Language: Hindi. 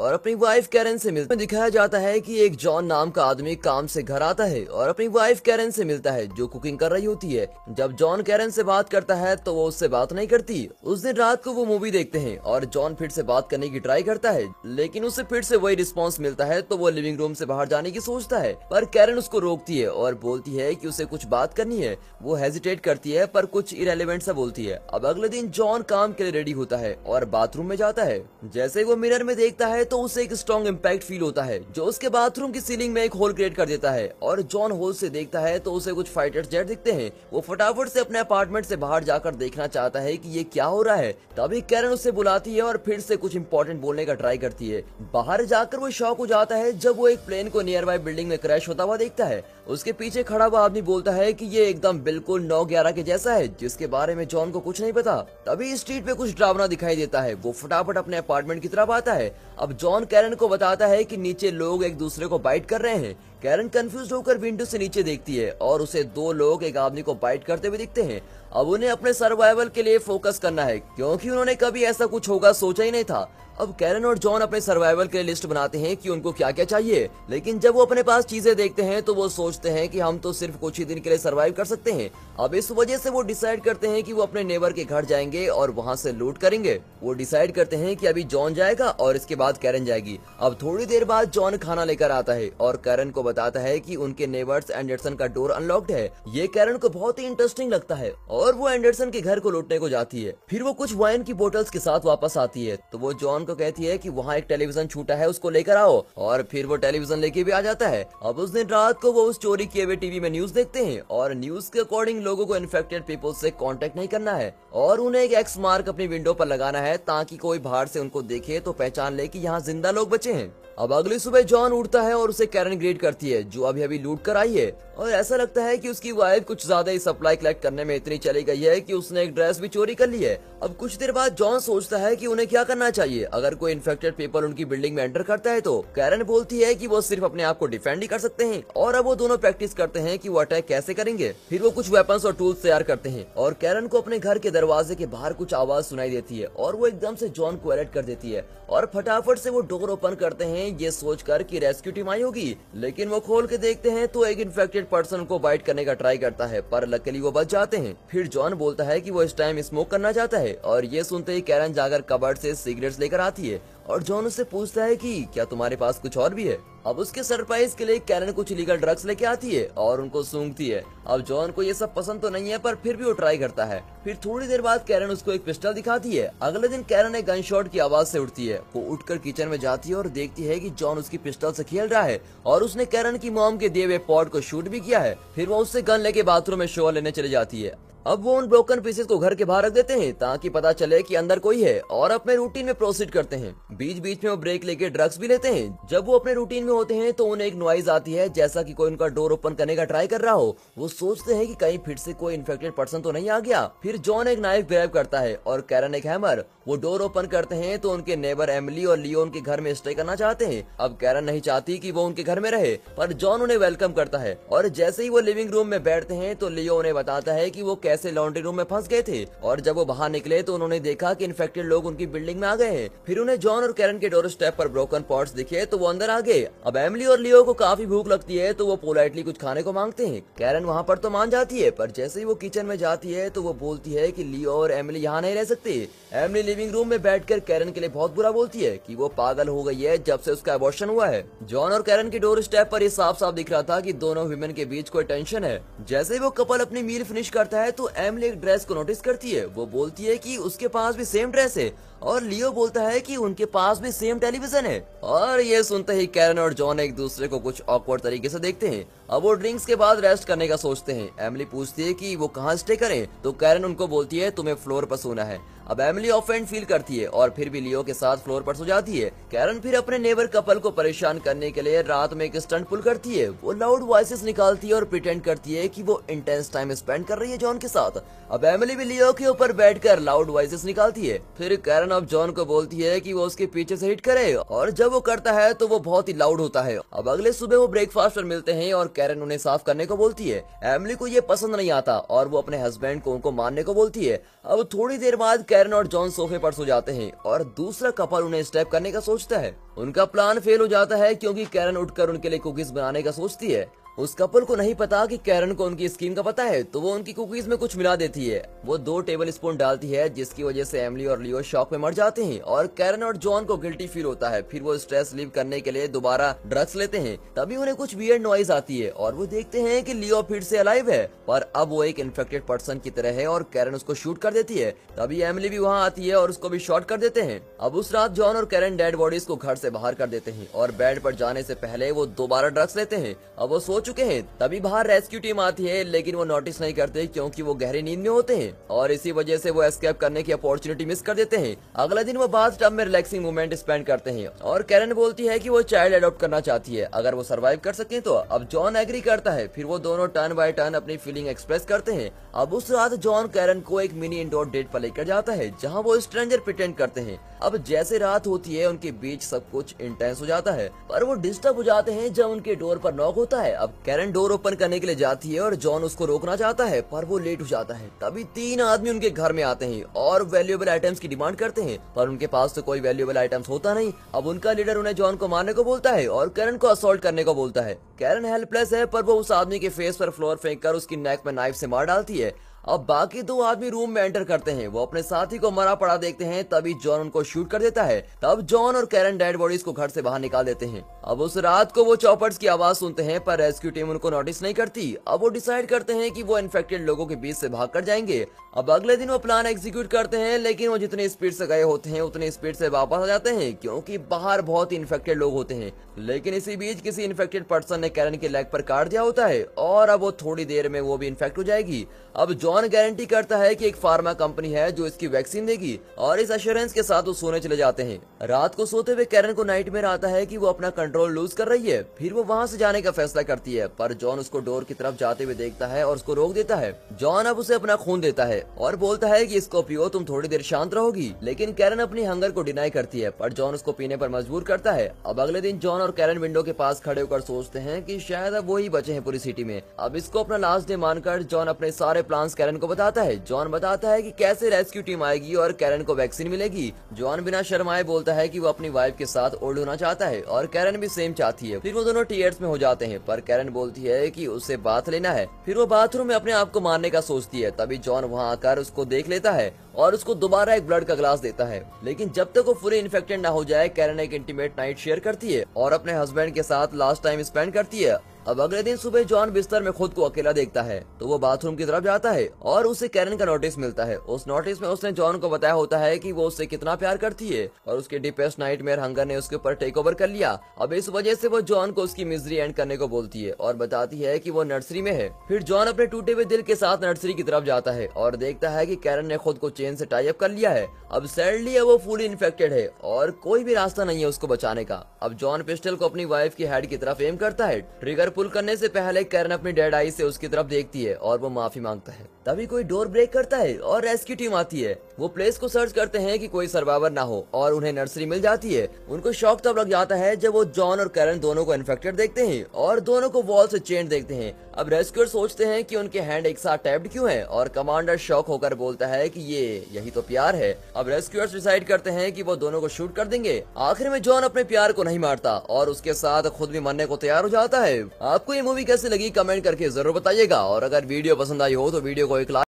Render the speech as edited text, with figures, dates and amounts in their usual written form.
और अपनी वाइफ कैरन से मिलता है। दिखाया जाता है कि एक जॉन नाम का आदमी काम से घर आता है और अपनी वाइफ कैरन से मिलता है जो कुकिंग कर रही होती है। जब जॉन कैरन से बात करता है तो वो उससे बात नहीं करती। उस दिन रात को वो मूवी देखते हैं और जॉन फिर से बात करने की ट्राई करता है, लेकिन उसे फिर से वही रिस्पॉन्स मिलता है। तो वो लिविंग रूम से बाहर जाने की सोचता है, पर कैरन उसको रोकती है और बोलती है कि उसे कुछ बात करनी है। वो हेजिटेट करती है पर कुछ इरेलीवेंट सा बोलती है। अब अगले दिन जॉन काम के लिए रेडी होता है और बाथरूम में जाता है। जैसे ही वो मिरर में देखता है तो उसे एक स्ट्रॉन्ग इम्पैक्ट फील होता है जो उसके बाथरूम की सीलिंग में एक होल क्रिएट कर देता है। और जॉन होल से देखता है तो उसे कुछ फाइटर जेट दिखते हैं। वो फटाफट से अपने अपार्टमेंट से बाहर जाकर देखना चाहता है कि ये क्या हो रहा है। तभी कैरन उसे बुलाती है और फिर से कुछ इंपॉर्टेंट बोलने का ट्राई करती है। बाहर जाकर वो शॉक हो जाता है जब वो एक प्लेन को नियर बाय बिल्डिंग में क्रैश होता हुआ देखता है। उसके पीछे खड़ा हुआ आदमी बोलता है कि ये एकदम बिल्कुल 9/11 के जैसा है, जिसके बारे में जॉन को कुछ नहीं पता। तभी स्ट्रीट पे कुछ डरावना दिखाई देता है। वो फटाफट अपने अपार्टमेंट की तरफ आता है। अब जॉन कैरन को बताता है कि नीचे लोग एक दूसरे को बाइट कर रहे हैं। कैरन कंफ्यूज होकर विंडो से नीचे देखती है और उसे 2 लोग एक आदमी को बाइट करते हुए दिखते हैं। अब उन्हें अपने सर्वाइवल के लिए फोकस करना है क्योंकि उन्होंने कभी ऐसा कुछ होगा सोचा ही नहीं था। अब कैरन और जॉन अपने सर्वाइवल के लिए लिस्ट बनाते हैं कि उनको क्या क्या चाहिए, लेकिन जब वो अपने पास चीजें देखते हैं तो वो सोचते हैं कि हम तो सिर्फ कुछ ही दिन के लिए सर्वाइव कर सकते हैं। अब इस वजह से वो डिसाइड करते हैं कि वो अपने नेबर के घर जाएंगे और वहां से लूट करेंगे। वो डिसाइड करते हैं कि अभी जॉन जाएगा और इसके बाद कैरन जाएगी। अब थोड़ी देर बाद जॉन खाना लेकर आता है और कैरन को बताता है कि उनके नेबर्स एंडरसन का डोर अनलॉक्ड है। ये कैरन को बहुत ही इंटरेस्टिंग लगता है और वो एंडरसन के घर को लूटने को जाती है। फिर वो कुछ वाइन की बोतल्स के साथ वापस आती है तो वो जॉन को कहती है कि वहाँ एक टेलीविजन छूटा है, उसको लेकर आओ। और फिर वो टेलीविजन लेके भी आ जाता है। अब उस दिन रात को वो उस चोरी किए हुए टीवी में न्यूज देखते हैं और न्यूज के अकॉर्डिंग लोगों को इन्फेक्टेड पीपल से कांटेक्ट नहीं करना है और उन्हें एक एक्स मार्क अपनी विंडो पर लगाना है ताकि कोई बाहर से उनको देखे तो पहचान ले कि यहाँ जिंदा लोग बचे हैं। अब अगली सुबह जॉन उठता है और उसे कैरन ग्रीट करती है जो अभी अभी लूट कर आई है और ऐसा लगता है कि उसकी वाइफ कुछ ज्यादा ही सप्लाई कलेक्ट करने में इतनी चली गई है कि उसने एक ड्रेस भी चोरी कर ली है। अब कुछ देर बाद जॉन सोचता है कि उन्हें क्या करना चाहिए अगर कोई इन्फेक्टेड पीपल उनकी बिल्डिंग में एंटर करता है। तो कैरन बोलती है कि वो सिर्फ अपने आप को डिफेंड ही कर सकते हैं और अब वो दोनों प्रैक्टिस करते हैं कि वो अटैक कैसे करेंगे। फिर वो कुछ वेपन्स और टूल्स तैयार करते हैं और कैरन को अपने घर के दरवाजे के बाहर कुछ आवाज सुनाई देती है और वो एकदम से जॉन को अलर्ट कर देती है और फटाफट से वो डोर ओपन करते हैं ये सोचकर कि रेस्क्यू टीम आई होगी। लेकिन वो खोल के देखते हैं तो एक इन्फेक्टेड पर्सन को बाइट करने का ट्राई करता है पर लकीली वो बच जाते हैं। फिर जॉन बोलता है कि वो इस टाइम स्मोक करना चाहता है और ये सुनते ही कैरन जाकर कबर्ड से सिगरेट्स लेकर आती है और जॉन उससे पूछता है कि क्या तुम्हारे पास कुछ और भी है। अब उसके सरप्राइज के लिए कैरन कुछ इलीगल ड्रग्स लेके आती है और उनको सूंघती है। अब जॉन को ये सब पसंद तो नहीं है पर फिर भी वो ट्राई करता है। फिर थोड़ी देर बाद कैरन उसको एक पिस्टल दिखाती है। अगले दिन कैरन एक गन शॉट की आवाज से उठती है। वो उठकर किचन में जाती है और देखती है कि जॉन उसकी पिस्टल से खेल रहा है और उसने कैरन की मॉम के दिए हुए पॉट को शूट भी किया है। फिर वो उससे गन लेके बाथरूम में शॉवर लेने चली जाती है। अब वो उन ब्रोकन पीसेस को घर के बाहर रख देते हैं ताकि पता चले कि अंदर कोई है और अपने रूटीन में प्रोसीड करते हैं। बीच बीच में वो ब्रेक लेके ड्रग्स भी लेते हैं। जब वो अपने रूटीन में होते हैं तो उन्हें एक नॉइज आती है जैसा कि कोई उनका डोर ओपन करने का ट्राई कर रहा हो। वो सोचते हैं कि कहीं फिर से कोई इन्फेक्टेड पर्सन तो नहीं आ गया। फिर जॉन एक नाइफ ग्रैब करता है और कैरन एक हैमर। वो डोर ओपन करते हैं तो उनके नेबर एमिली और लियो उनके घर में स्टे करना चाहते हैं। अब कैरन नहीं चाहती कि वो उनके घर में रहे पर जॉन उन्हें वेलकम करता है और जैसे ही वो लिविंग रूम में बैठते हैं तो लियो उन्हें बताता है कि वो कैसे लॉन्ड्री रूम में फंस गए थे और जब वो बाहर निकले तो उन्होंने देखा कि इन्फेक्टेड लोग उनकी बिल्डिंग में आ गए हैं। फिर उन्हें जॉन और कैरन के डोर स्टेप पर ब्रोकन पॉट्स दिखे तो वो अंदर आ गए। अब एमिली और लियो को काफी भूख लगती है तो वो पोलाइटली कुछ खाने को मांगते हैं। कैरन वहाँ पर तो मान जाती है पर जैसे ही वो किचन में जाती है तो वो बोलती है कि लियो और एमिली यहाँ नहीं रह सकते। एमिली लिविंग रूम में बैठकर कैरन के लिए बहुत बुरा बोलती है कि वो पागल हो गई है जब से उसका अबॉर्शन हुआ है। जॉन और कैरन के डोर स्टेप पर ये साफ साफ दिख रहा था कि दोनों वुमेन के बीच कोई टेंशन है। जैसे ही वो कपल अपनी मील फिनिश करता है तो एमिली एक ड्रेस को नोटिस करती है। वो बोलती है कि उसके पास भी सेम ड्रेस है और लियो बोलता है कि उनके पास भी सेम टेलीविजन है। और ये सुनते ही कैरन और जॉन एक दूसरे को कुछ ऑकवर्ड तरीके से देखते हैं। अब वो ड्रिंक्स के बाद रेस्ट करने का सोचते हैं। एमिली पूछती है कि वो कहाँ स्टे करें तो कैरन उनको बोलती है तुम्हें फ्लोर पर सोना है। अब एमिली ऑफेंड फील करती है और फिर भी लियो के साथ फ्लोर पर सो जाती है। कैरन फिर अपने नेबर कपल को परेशान करने के लिए रात में एक स्टंट पुल करती है। वो लाउड वॉइसेस निकालती है और प्रिटेंड करती है कि वो इंटेंस टाइम स्पेंड कर रही है जॉन के साथ। अब एमिली भी लियो के ऊपर बैठकर लाउड वॉइसेस निकालती है। फिर कैरन अब जॉन को बोलती है कि वो उसके पीछे से हिट करे और जब वो करता है तो वो बहुत ही लाउड होता है। अब अगले सुबह वो ब्रेकफास्ट पर मिलते हैं और कैरन उन्हें साफ करने को बोलती है। एमिली को ये पसंद नहीं आता और वो अपने हस्बैंड को उनको मारने को बोलती है। अब थोड़ी देर बाद कैरन और जॉन सोफे पर सो जाते हैं और दूसरा कपल उन्हें स्टेप करने का सोचता है। उनका प्लान फेल हो जाता है क्योंकि कैरन उठकर उनके लिए कुकीज बनाने का सोचती है। उस कपल को नहीं पता कि कैरन को उनकी स्कीम का पता है, तो वो उनकी कुकीज में कुछ मिला देती है। वो 2 टेबल स्पून डालती है, जिसकी वजह से एमिली और लियो शॉक में मर जाते हैं और कैरन और जॉन को गिल्टी फील होता है। फिर वो स्ट्रेस लीव करने के लिए दोबारा ड्रग्स लेते हैं। तभी उन्हें कुछ वियर्ड नॉइज आती है और वो देखते हैं कि लियो फिर से अलाइव है, पर अब वो एक इन्फेक्टेड पर्सन की तरह है और कैरन उसको शूट कर देती है। तभी एमिली भी वहाँ आती है और उसको भी शॉट कर देते हैं। अब उस रात जॉन और कैरन डेड बॉडीज को घर से बाहर कर देते हैं और बेड पर जाने से पहले वो दोबारा ड्रग्स लेते हैं। अब वो सो चुके हैं। तभी बाहर रेस्क्यू टीम आती है, लेकिन वो नोटिस नहीं करते क्योंकि वो गहरी नींद में होते हैं और इसी वजह से वो एस्केप करने की अपॉर्चुनिटी मिस कर देते हैं। अगले दिन वो बाथटब में रिलैक्सिंग मोमेंट स्पेंड करते हैं और कैरन बोलती है कि वो चाइल्ड अडॉप्ट करना चाहती है अगर वो सरवाइव कर सके तो। अब जॉन एग्री करता है। फिर वो दोनों टर्न बाय टर्न अपनी फीलिंग एक्सप्रेस करते हैं। अब उस रात जॉन कैरन को एक मिनी इंडोर डेट पर लेकर जाता है जहाँ वो स्ट्रेंजर प्रिटेंड करते हैं। अब जैसे रात होती है उनके बीच सब कुछ इंटेंस हो जाता है, पर वो डिस्टर्ब हो जाते हैं जब उनके डोर पर नॉक होता है। अब कैरन डोर ओपन करने के लिए जाती है और जॉन उसको रोकना चाहता है, पर वो लेट हो जाता है। तभी 3 आदमी उनके घर में आते हैं और वैल्यूएबल आइटम्स की डिमांड करते हैं, पर उनके पास तो कोई वैल्यूएबल आइटम्स होता नहीं। अब उनका लीडर उन्हें जॉन को मारने को बोलता है और कैरन को असॉल्ट करने को बोलता है। कैरन हेल्पलेस है, पर वो उस आदमी के फेस पर फ्लोर फेंक कर उसकी नेक में नाइफ से मार डालती है। अब बाकी 2 आदमी रूम में एंटर करते हैं। वो अपने साथी को मरा पड़ा देखते हैं, तभी जॉन उनको शूट कर देता है। तब जॉन और कैरन डेड बॉडीज को घर से बाहर निकाल देते हैं। अब उस रात को वो चॉपर्स की आवाज सुनते हैं, पर रेस्क्यू टीम उनको नोटिस नहीं करती। अब वो डिसाइड करते हैं कि वो इन्फेक्टेड लोगों के बीच से भाग कर जाएंगे। अब अगले दिन वो प्लान एग्जीक्यूट करते हैं, लेकिन वो जितनी स्पीड से गए होते हैं उतनी स्पीड से वापस आ जाते हैं क्योंकि बाहर बहुत ही इन्फेक्टेड लोग होते हैं। लेकिन इसी बीच किसी इन्फेक्टेड पर्सन ने कैरन के लेग पर काट दिया होता है और अब वो थोड़ी देर में वो भी इन्फेक्ट हो जाएगी। अब जॉन गारंटी करता है कि एक फार्मा कंपनी है जो इसकी वैक्सीन देगी और इस एश्योरेंस के साथ वो सोने चले जाते हैं। रात को सोते हुए कैरन को नाइटमेयर आता है कि वो अपना कंट्रोल लूज कर रही है। फिर वो वहाँ से जाने का फैसला करती है, पर जॉन उसको डोर की तरफ जाते हुए देखता है और उसको रोक देता है। जॉन अब उसे अपना खून देता है और बोलता है कि इसको पियो, तुम थोड़ी देर शांत रहोगी। लेकिन कैरन अपनी हंगर को डिनाई करती है, पर जॉन उसको पीने पर मजबूर करता है। अब अगले दिन जॉन और कैरन विंडो के पास खड़े होकर सोचते हैं कि शायद अब वो ही बचे हैं पूरी सिटी में। अब इसको अपना लास्ट डे मानकर जॉन अपने सारे प्लान्स कैरन को बताता है। जॉन बताता है कि कैसे रेस्क्यू टीम आएगी और कैरन को वैक्सीन मिलेगी। जॉन बिना शर्माए बोलता है कि वो अपनी वाइफ के साथ ओल्ड होना चाहता है और कैरन भी सेम चाहती है। फिर वो दोनों टीयर्स में हो जाते हैं, पर कैरन बोलती है कि उसे बाथ लेना है। फिर वो बाथरूम में अपने आप को मारने का सोचती है। तभी जॉन वहाँ आकर उसको देख लेता है और उसको दोबारा एक ब्लड का ग्लास देता है। लेकिन जब तक वो फुली इन्फेक्टेड ना हो जाए, कैरन एक इंटीमेट नाइट शेयर करती है और अपने हस्बैंड के साथ लास्ट टाइम स्पेंड करती है। अब अगले दिन सुबह जॉन बिस्तर में खुद को अकेला देखता है, तो वो बाथरूम की तरफ जाता है और उसे कैरन का नोटिस मिलता है। उस नोटिस में उसने जॉन को बताया होता है कि वो उससे कितना प्यार करती है और उसके डीपेस्ट नाइटमेयर हंगर ने उसके ऊपर टेक ओवर कर लिया। अब इस वजह से वो जॉन को उसकी मिजरी एंड करने को बोलती है और बताती है कि वो नर्सरी में है। फिर जॉन अपने टूटे हुए दिल के साथ नर्सरी की तरफ जाता है और देखता है कि कैरन ने खुद को चेन से टाई अप कर लिया है। अब सैडली वो फुली इन्फेक्टेड है और कोई भी रास्ता नहीं है उसको बचाने का। अब जॉन पिस्टल को अपनी वाइफ की हेड की तरफ एम करता है। ट्रिगर पुल करने से पहले कैरन अपनी डेड आई से उसकी तरफ देखती है और वो माफी मांगता है। तभी कोई डोर ब्रेक करता है और रेस्क्यू टीम आती है। वो प्लेस को सर्च करते हैं कि कोई सर्वाइवर ना हो और उन्हें नर्सरी मिल जाती है। उनको शॉक तब लग जाता है जब वो जॉन और कैरन दोनों को इन्फेक्टेड देखते हैं और दोनों को वॉल से चेन देखते हैं। अब रेस्क्यूअर सोचते हैं कि उनके हैंड एक साथ टैप्ड क्यों है और कमांडर शॉक होकर बोलता है कि यही तो प्यार है। अब रेस्क्यूअर्स डिसाइड करते हैं कि वो दोनों को शूट कर देंगे। आखिर में जॉन अपने प्यार को नहीं मारता और उसके साथ खुद भी मरने को तैयार हो जाता है। आपको ये मूवी कैसी लगी कमेंट करके जरूर बताइएगा और अगर वीडियो पसंद आई हो तो वीडियो को एक लाइक